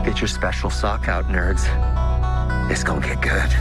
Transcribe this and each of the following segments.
Get your special sock out, nerds. It's gonna get good.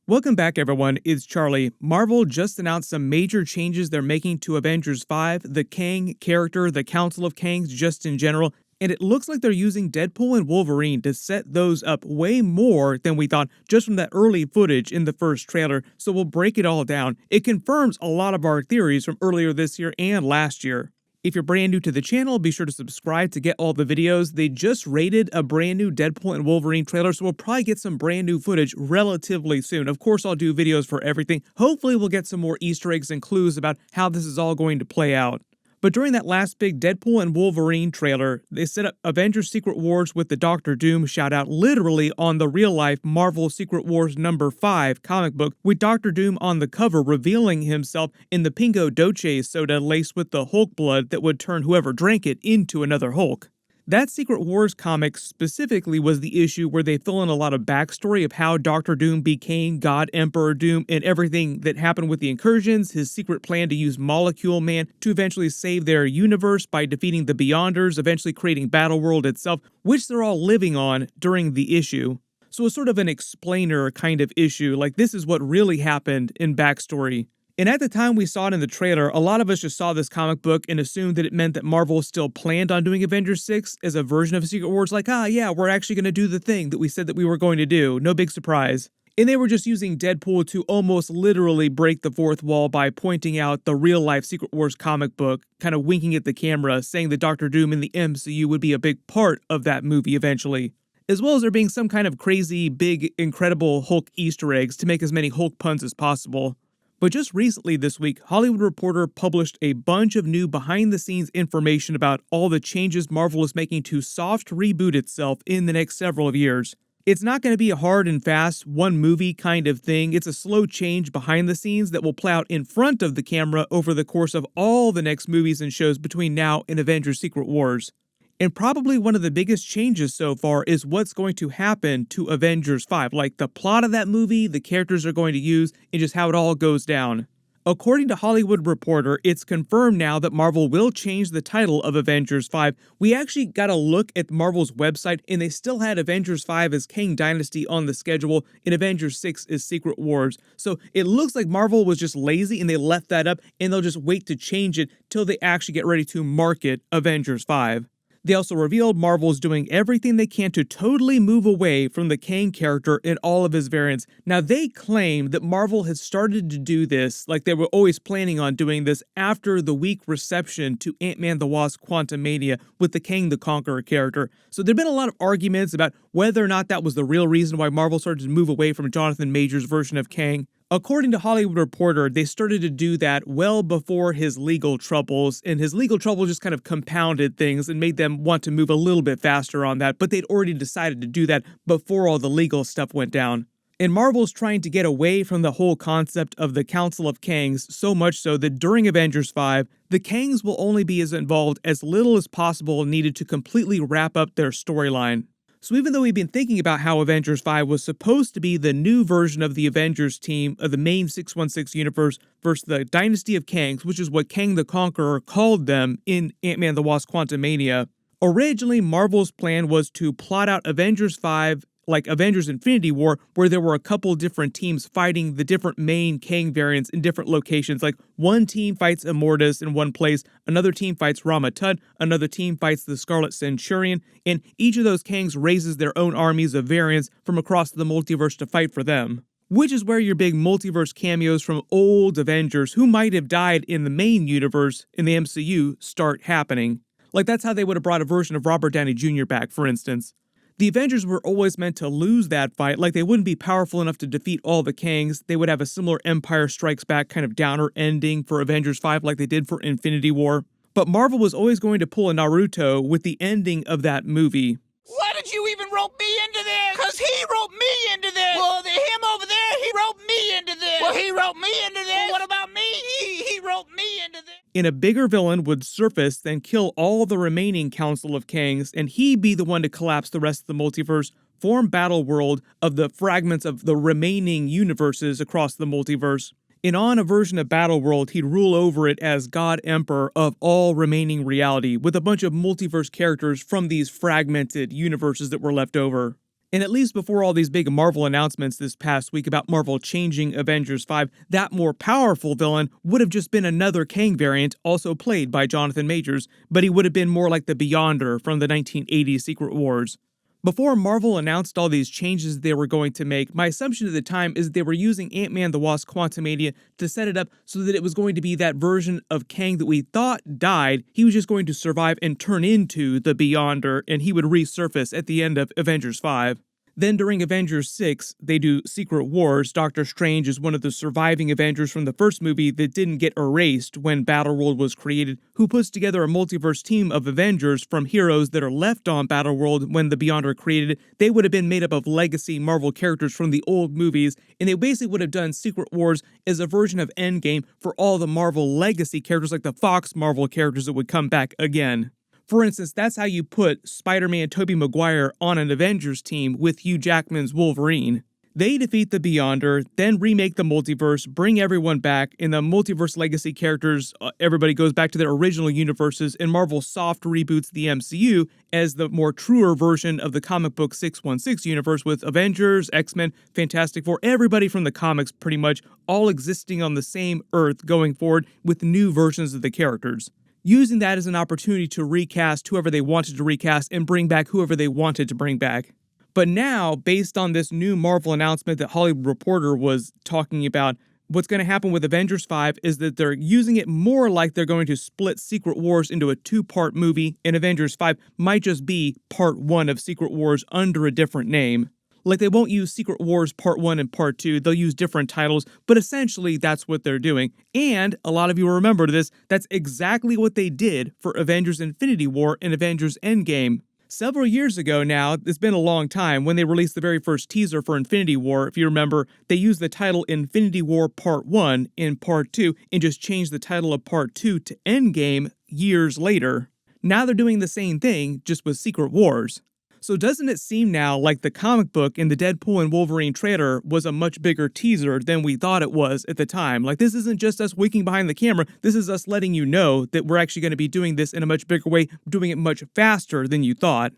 Welcome back, everyone. It's Charlie. Marvel just announced some major changes they're making to Avengers 5, the Kang character, the Council of Kangs just in general, and it looks like they're using Deadpool and Wolverine to set those up way more than we thought just from that early footage in the first trailer, so we'll break it all down. It confirms a lot of our theories from earlier this year and last year. If you're brand new to the channel, be sure to subscribe to get all the videos. They just rated a brand new Deadpool and Wolverine trailer, so we'll probably get some brand new footage relatively soon. Of course, I'll do videos for everything. Hopefully, we'll get some more Easter eggs and clues about how this is all going to play out. But during that last big Deadpool and Wolverine trailer, they set up Avengers Secret Wars with the Doctor Doom shout-out literally on the real-life Marvel Secret Wars #5 comic book, with Doctor Doom on the cover revealing himself in the Pingo Doce soda laced with the Hulk blood that would turn whoever drank it into another Hulk. That Secret Wars comic specifically was the issue where they fill in a lot of backstory of how Doctor Doom became God Emperor Doom and everything that happened with the incursions, his secret plan to use Molecule Man to eventually save their universe by defeating the Beyonders, eventually creating Battleworld itself, which they're all living on during the issue. So it's sort of an explainer kind of issue, like this is what really happened in backstory. And at the time we saw it in the trailer, a lot of us just saw this comic book and assumed that it meant that Marvel still planned on doing Avengers 6 as a version of Secret Wars, like, yeah, we're actually going to do the thing that we said that we were going to do. No big surprise. And they were just using Deadpool to almost literally break the fourth wall by pointing out the real-life Secret Wars comic book, kind of winking at the camera, saying that Doctor Doom in the MCU would be a big part of that movie eventually. As well as there being some kind of crazy, big, incredible Hulk Easter eggs to make as many Hulk puns as possible. But just recently this week, Hollywood Reporter published a bunch of new behind-the-scenes information about all the changes Marvel is making to soft reboot itself in the next several years. It's not going to be a hard and fast, one-movie kind of thing. It's a slow change behind the scenes that will play out in front of the camera over the course of all the next movies and shows between now and Avengers Secret Wars. And probably one of the biggest changes so far is what's going to happen to Avengers 5, like the plot of that movie, the characters are going to use, and just how it all goes down. According to Hollywood Reporter, it's confirmed now that Marvel will change the title of Avengers 5. We actually got a look at Marvel's website, and they still had Avengers 5 as Kang Dynasty on the schedule, and Avengers 6 is Secret Wars. So it looks like Marvel was just lazy, and they left that up, and they'll just wait to change it till they actually get ready to market Avengers 5. They also revealed Marvel is doing everything they can to totally move away from the Kang character in all of his variants. Now, they claim that Marvel has started to do this, like they were always planning on doing this, after the weak reception to Ant-Man the Wasp Quantumania with the Kang the Conqueror character. So there have been a lot of arguments about whether or not that was the real reason why Marvel started to move away from Jonathan Majors' version of Kang. According to Hollywood Reporter, they started to do that well before his legal troubles, and his legal trouble just kind of compounded things and made them want to move a little bit faster on that, but they'd already decided to do that before all the legal stuff went down. And Marvel's trying to get away from the whole concept of the Council of Kangs, so much so that during Avengers 5, the Kangs will only be as involved as little as possible needed to completely wrap up their storyline. So even though we've been thinking about how Avengers 5 was supposed to be the new version of the Avengers team of the main 616 universe versus the Dynasty of Kangs, which is what Kang the Conqueror called them in Ant-Man the Wasp Quantumania, originally Marvel's plan was to plot out Avengers 5 like Avengers Infinity War, where there were a couple different teams fighting the different main Kang variants in different locations. Like one team fights Immortus in one place, another team fights Rama-Tut, another team fights the Scarlet Centurion, and each of those Kangs raises their own armies of variants from across the multiverse to fight for them. Which is where your big multiverse cameos from old Avengers who might have died in the main universe in the MCU start happening. Like that's how they would have brought a version of Robert Downey Jr. back, for instance. The Avengers were always meant to lose that fight, like they wouldn't be powerful enough to defeat all the Kangs. They would have a similar Empire Strikes Back kind of downer ending for Avengers 5 like they did for Infinity War. But Marvel was always going to pull a Naruto with the ending of that movie. Why did you even rope me into this? Because he roped me into this. Well, him over there, he roped me into this. Well, he roped me into this. Well, what about me? He roped me into this. And a bigger villain would surface, then kill all the remaining Council of Kangs, and he be the one to collapse the rest of the multiverse, form Battleworld of the fragments of the remaining universes across the multiverse. And on a version of Battleworld, he'd rule over it as God Emperor of all remaining reality, with a bunch of multiverse characters from these fragmented universes that were left over. And at least before all these big Marvel announcements this past week about Marvel changing Avengers 5, that more powerful villain would have just been another Kang variant, also played by Jonathan Majors, but he would have been more like the Beyonder from the 1980s Secret Wars. Before Marvel announced all these changes they were going to make, my assumption at the time is that they were using Ant-Man the Wasp Quantumania to set it up so that it was going to be that version of Kang that we thought died. He was just going to survive and turn into the Beyonder, and he would resurface at the end of Avengers 5. Then during Avengers 6, they do Secret Wars. Doctor Strange is one of the surviving Avengers from the first movie that didn't get erased when Battleworld was created, who puts together a multiverse team of Avengers from heroes that are left on Battleworld when the Beyonder created it. They would have been made up of legacy Marvel characters from the old movies, and they basically would have done Secret Wars as a version of Endgame for all the Marvel legacy characters like the Fox Marvel characters that would come back again. For instance, that's how you put Spider-Man Tobey Maguire on an Avengers team with Hugh Jackman's Wolverine. They defeat the Beyonder, then remake the multiverse, bring everyone back, and the multiverse legacy characters, everybody goes back to their original universes, and Marvel soft reboots the MCU as the more truer version of the comic book 616 universe with Avengers, X-Men, Fantastic Four, everybody from the comics pretty much all existing on the same Earth going forward with new versions of the characters, using that as an opportunity to recast whoever they wanted to recast and bring back whoever they wanted to bring back. But now, based on this new Marvel announcement that Hollywood Reporter was talking about, what's going to happen with Avengers 5 is that they're using it more like they're going to split Secret Wars into a two-part movie, and Avengers 5 might just be part 1 of Secret Wars under a different name. Like, they won't use Secret Wars Part 1 and Part 2, they'll use different titles, but essentially that's what they're doing. And, a lot of you will remember this, that's exactly what they did for Avengers Infinity War and Avengers Endgame. Several years ago now, it's been a long time, when they released the very first teaser for Infinity War, if you remember, they used the title Infinity War Part 1 and Part 2 and just changed the title of Part 2 to Endgame years later. Now they're doing the same thing, just with Secret Wars. So doesn't it seem now like the comic book in the Deadpool and Wolverine trailer was a much bigger teaser than we thought it was at the time? Like, this isn't just us winking behind the camera, this is us letting you know that we're actually going to be doing this in a much bigger way, doing it much faster than you thought.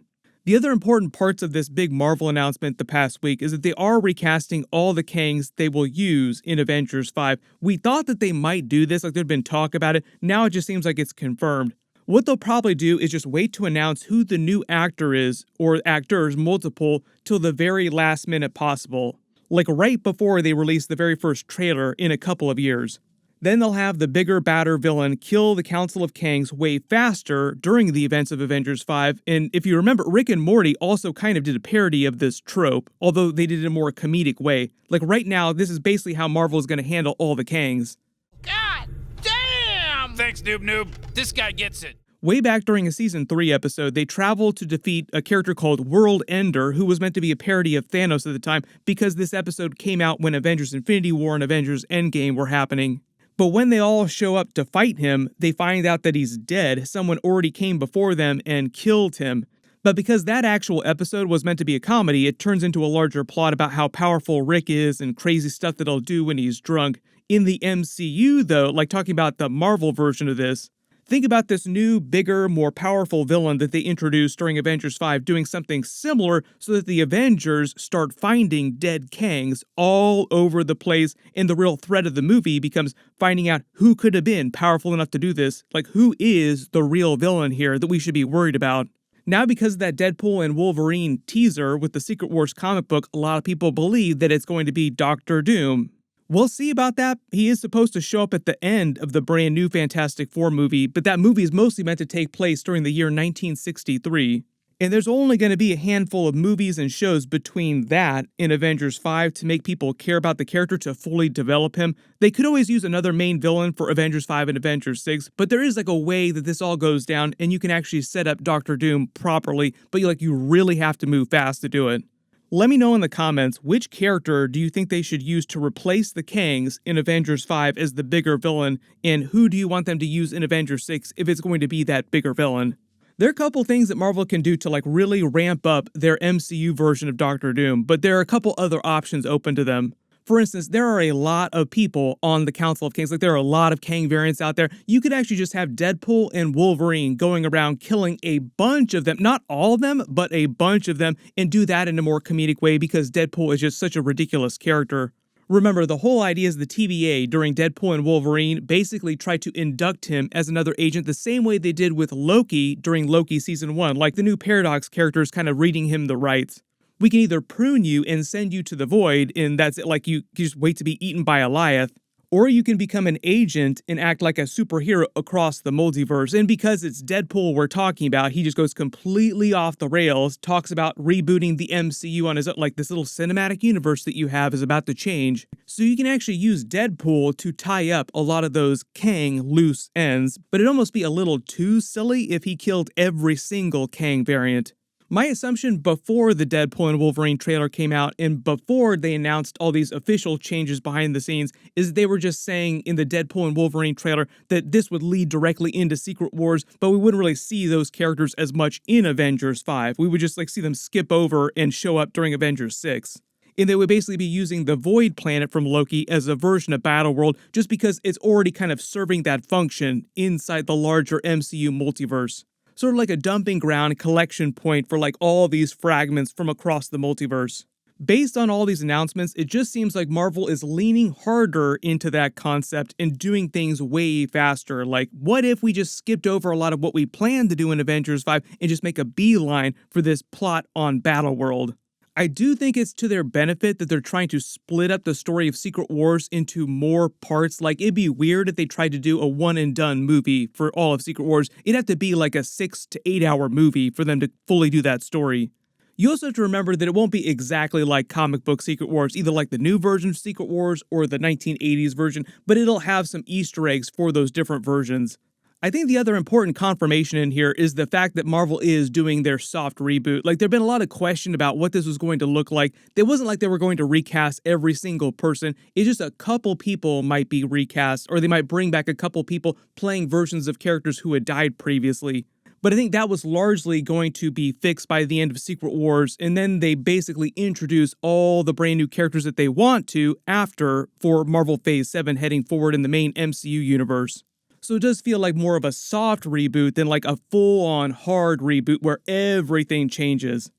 The other important parts of this big Marvel announcement the past week is that they are recasting all the Kangs they will use in Avengers 5. We thought that they might do this, like there'd been talk about it, now it just seems like it's confirmed. What they'll probably do is just wait to announce who the new actor is, or actors, multiple, till the very last minute possible. Like right before they release the very first trailer in a couple of years. Then they'll have the bigger, badder villain kill the Council of Kangs way faster during the events of Avengers 5, and if you remember, Rick and Morty also kind of did a parody of this trope, although they did it in a more comedic way. Like right now, this is basically how Marvel is going to handle all the Kangs. God damn! Thanks, Noob. This guy gets it. Way back during a Season 3 episode, they traveled to defeat a character called World Ender, who was meant to be a parody of Thanos at the time, because this episode came out when Avengers Infinity War and Avengers Endgame were happening. But when they all show up to fight him, they find out that he's dead. Someone already came before them and killed him. But because that actual episode was meant to be a comedy, it turns into a larger plot about how powerful Rick is and crazy stuff that he'll do when he's drunk. In the MCU, though, like talking about the Marvel version of this, think about this new, bigger, more powerful villain that they introduced during Avengers 5 doing something similar so that the Avengers start finding dead Kangs all over the place, and the real threat of the movie becomes finding out who could have been powerful enough to do this, like who is the real villain here that we should be worried about. Now, because of that Deadpool and Wolverine teaser with the Secret Wars comic book, a lot of people believe that it's going to be Doctor Doom. We'll see about that. He is supposed to show up at the end of the brand new Fantastic Four movie, but that movie is mostly meant to take place during the year 1963. And there's only going to be a handful of movies and shows between that and Avengers 5 to make people care about the character to fully develop him. They could always use another main villain for Avengers 5 and Avengers 6, but there is like a way that this all goes down and you can actually set up Doctor Doom properly, but you really have to move fast to do it. Let me know in the comments, which character do you think they should use to replace the Kangs in Avengers 5 as the bigger villain, and who do you want them to use in Avengers 6 if it's going to be that bigger villain? There are a couple things that Marvel can do to really ramp up their MCU version of Doctor Doom, but there are a couple other options open to them. For instance, there are a lot of people on the Council of Kings. Like, there are a lot of Kang variants out there. You could actually just have Deadpool and Wolverine going around killing a bunch of them. Not all of them, but a bunch of them, and do that in a more comedic way because Deadpool is just such a ridiculous character. Remember, the whole idea is the TVA during Deadpool and Wolverine basically tried to induct him as another agent the same way they did with Loki during Loki Season 1, like the new Paradox characters kind of reading him the rights. We can either prune you and send you to the void, and that's it, like you just wait to be eaten by Goliath, or you can become an agent and act like a superhero across the multiverse. And because it's Deadpool we're talking about, he just goes completely off the rails, talks about rebooting the MCU on his own, like this little cinematic universe that you have is about to change. So you can actually use Deadpool to tie up a lot of those Kang loose ends, but it'd almost be a little too silly if he killed every single Kang variant. My assumption before the Deadpool and Wolverine trailer came out and before they announced all these official changes behind the scenes is they were just saying in the Deadpool and Wolverine trailer that this would lead directly into Secret Wars, but we wouldn't really see those characters as much in Avengers 5. We would just see them skip over and show up during Avengers 6. And they would basically be using the Void Planet from Loki as a version of Battleworld just because it's already kind of serving that function inside the larger MCU multiverse. Sort of like a dumping ground collection point for all these fragments from across the multiverse. Based on all these announcements, it just seems like Marvel is leaning harder into that concept and doing things way faster. Like, what if we just skipped over a lot of what we planned to do in Avengers 5 and just make a beeline for this plot on Battleworld? I do think it's to their benefit that they're trying to split up the story of Secret Wars into more parts. Like, it'd be weird if they tried to do a one-and-done movie for all of Secret Wars. It'd have to be like a 6 to 8 hour movie for them to fully do that story. You also have to remember that it won't be exactly like comic book Secret Wars, either like the new version of Secret Wars or the 1980s version, but it'll have some Easter eggs for those different versions. I think the other important confirmation in here is the fact that Marvel is doing their soft reboot. Like, there've been a lot of question about what this was going to look like. It wasn't like they were going to recast every single person. It's just a couple people might be recast, or they might bring back a couple people playing versions of characters who had died previously. But I think that was largely going to be fixed by the end of Secret Wars, and then they basically introduce all the brand new characters that they want to after for Marvel Phase 7 heading forward in the main MCU universe. So it does feel like more of a soft reboot than like a full-on hard reboot where everything changes.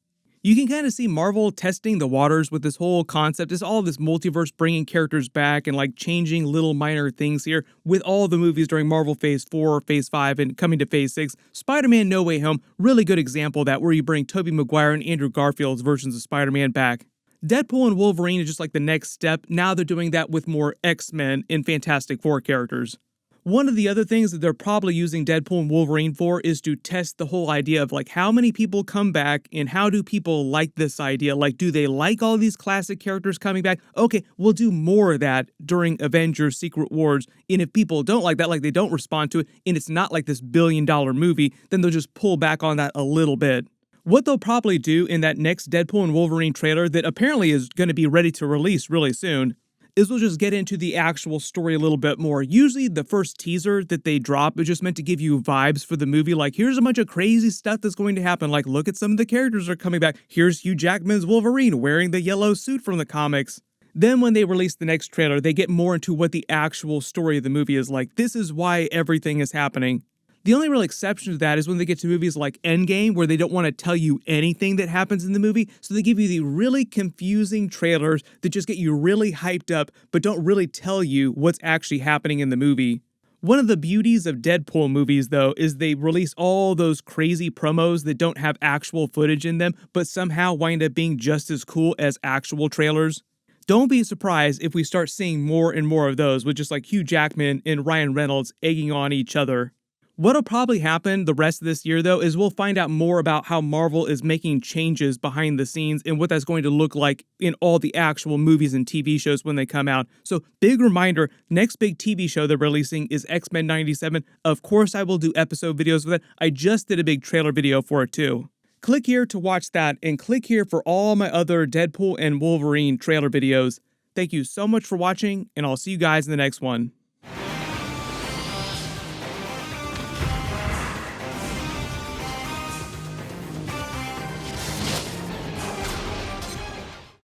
You can kind of see Marvel testing the waters with this whole concept. It's all this multiverse bringing characters back and changing little minor things here with all the movies during Marvel Phase 4, Phase 5, and coming to Phase 6. Spider-Man No Way Home, really good example of that, where you bring Tobey Maguire and Andrew Garfield's versions of Spider-Man back. Deadpool and Wolverine is just the next step. Now they're doing that with more X-Men and Fantastic Four characters. One of the other things that they're probably using Deadpool and Wolverine for is to test the whole idea of how many people come back and how do people like this idea? Do they like all these classic characters coming back? Okay, we'll do more of that during Avengers Secret Wars. And if people don't like that, they don't respond to it, and it's not this billion-dollar movie, then they'll just pull back on that a little bit. What they'll probably do in that next Deadpool and Wolverine trailer that apparently is going to be ready to release really soon is we'll just get into the actual story a little bit more. Usually the first teaser that they drop is just meant to give you vibes for the movie. Here's a bunch of crazy stuff that's going to happen. Look at some of the characters that are coming back. Here's Hugh Jackman's Wolverine wearing the yellow suit from the comics. Then when they release the next trailer, they get more into what the actual story of the movie is like. This is why everything is happening. The only real exception to that is when they get to movies like Endgame, where they don't want to tell you anything that happens in the movie, so they give you the really confusing trailers that just get you really hyped up, but don't really tell you what's actually happening in the movie. One of the beauties of Deadpool movies, though, is they release all those crazy promos that don't have actual footage in them, but somehow wind up being just as cool as actual trailers. Don't be surprised if we start seeing more and more of those, with just Hugh Jackman and Ryan Reynolds egging on each other. What'll probably happen the rest of this year, though, is we'll find out more about how Marvel is making changes behind the scenes and what that's going to look like in all the actual movies and TV shows when they come out. So, big reminder, next big TV show they're releasing is X-Men 97. Of course, I will do episode videos with it. I just did a big trailer video for it, too. Click here to watch that, and click here for all my other Deadpool and Wolverine trailer videos. Thank you so much for watching, and I'll see you guys in the next one.